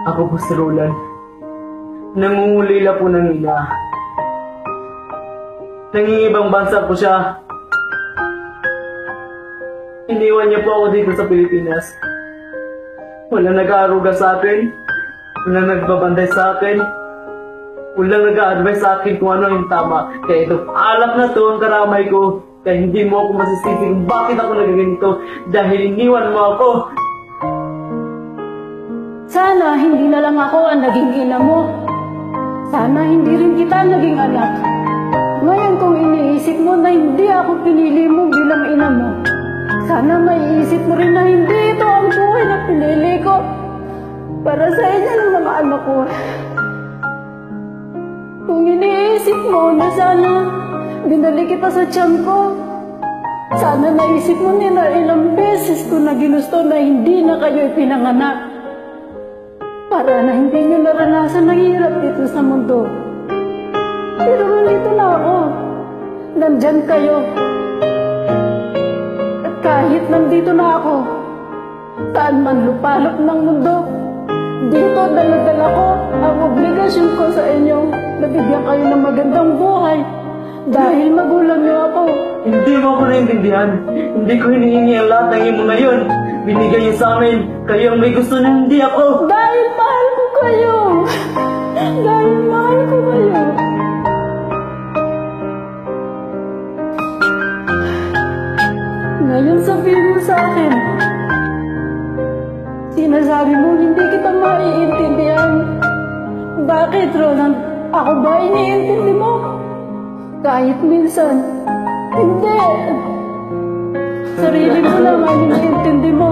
Ako po si Roland. Nangungulila po ng ina. Nangingibang bansa po siya. Iniwan niya po ako dito sa Pilipinas. Walang nag-aaruga sa akin. Walang nagbabantay sa akin. Walang nag-a-advise sa akin kung ano yung tama. Kaya ito, alak na to ang karamay ko. Kaya hindi mo ako masisisi kung bakit ako nagaganito. Dahil iniwan mo ako. Sana hindi na lang ako ang naging ina mo. Sana hindi rin kita naging anak. Ngayon kung iniisip mo na hindi ako pinili mo bilang ina mo, sana maiisip mo rin na hindi ito ang buhay na pinili ko para sa inyo ng mga anak ko. Kung iniisip mo na sana binali kita sa tiyan ko, sana naisip mo nila ilang beses ko na ginusto na hindi na kayo ipinanganak. Para na hindi nyo naranasan ng hirap dito sa mundo. Pero nandito na ako. Nandyan kayo. At kahit nandito na ako, saan man lupalop ng mundo, dito dala-dala ko ang obligasyon ko sa inyo na bigyan kayo ng magandang buhay dahil magulang nyo ako. Hindi mo ako naintindihan. Hindi ko hinihingi ang lahat ng imo ngayon. Binigay niyo sa amin. Kayo ang may gusto na hindi ako. Dahil mahal ko kayo. Dahil mahal ko kayo. Ngayon sabihin mo sa akin, sinasabi mo hindi kita maiintindihan. Bakit, Roland? Ako ba iniintindi mo? Kahit minsan, hindi. Sarili mo lang ang iniintindi mo.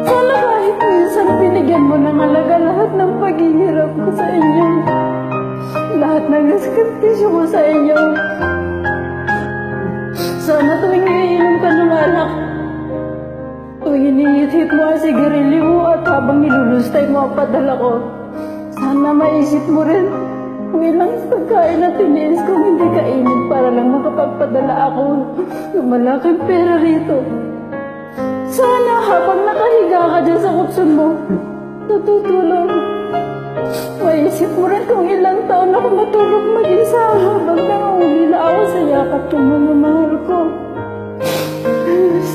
Sana kahit minsan binigyan mo ng halaga lahat ng paghihirap ko sa inyo. Lahat ng sakripisyo ko sa inyo. Sana tuwing iinom ka ng alak, tuwing inihit-hit mo ang sigarilyo mo at habang nilulustay mo ang padala ko, sana maisip mo rin kung ilang pagkain na tiniis kong hindi kainin para lang makapagpadala ako ng malaking pera rito. Sana habang nakahiga ka dyan sa kupson mo, natutulog, maisip mo rin kung ilang taon ako matulog mag-isa habang nangungulila ako sa yakap ng mga mahal ko.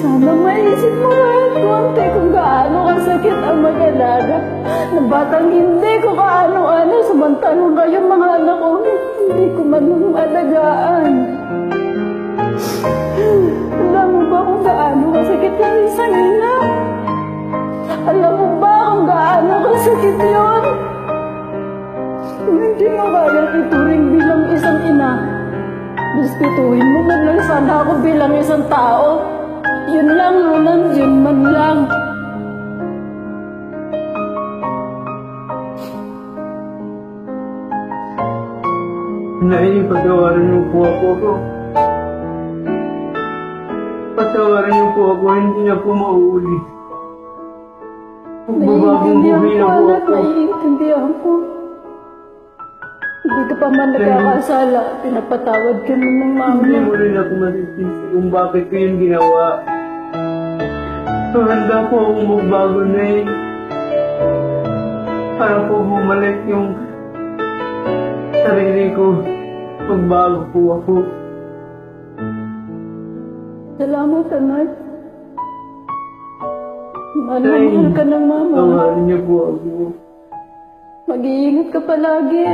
Sana maisip mo rin konti kung gaano kasakit ang mag-alaga ng batang hindi ko kaano-ano samantalang kayo mga anak ko hindi ko man alagaan. Alam mo ba kung gaano kasakit ang isang ina? Alam mo ba kung gaano kasakit yun? Kung hindi mo kayang ituring bilang isang ina, diskutuhin mo man lang sana ako bilang isang tao. Yun lang, Roland, yun man lang. Nay, patawarin niyo po ako. Patawarin niyo po ako, hindi na po mauuli. Magbabagong buhay na po ako. Naiintindihan ko. Hindi ka pa man nagkakasala, pinapatawad ka mo ng mama. Hindi mo rin ako masisisi kung bakit ko yung ginawa. Handa po akong magbago na para po bumalik yung sarili ko. Magbago po ako. Salamat, anak. Mahal ka ng mama. Tawarin niyo po ako. Mag-iingat ka palagi.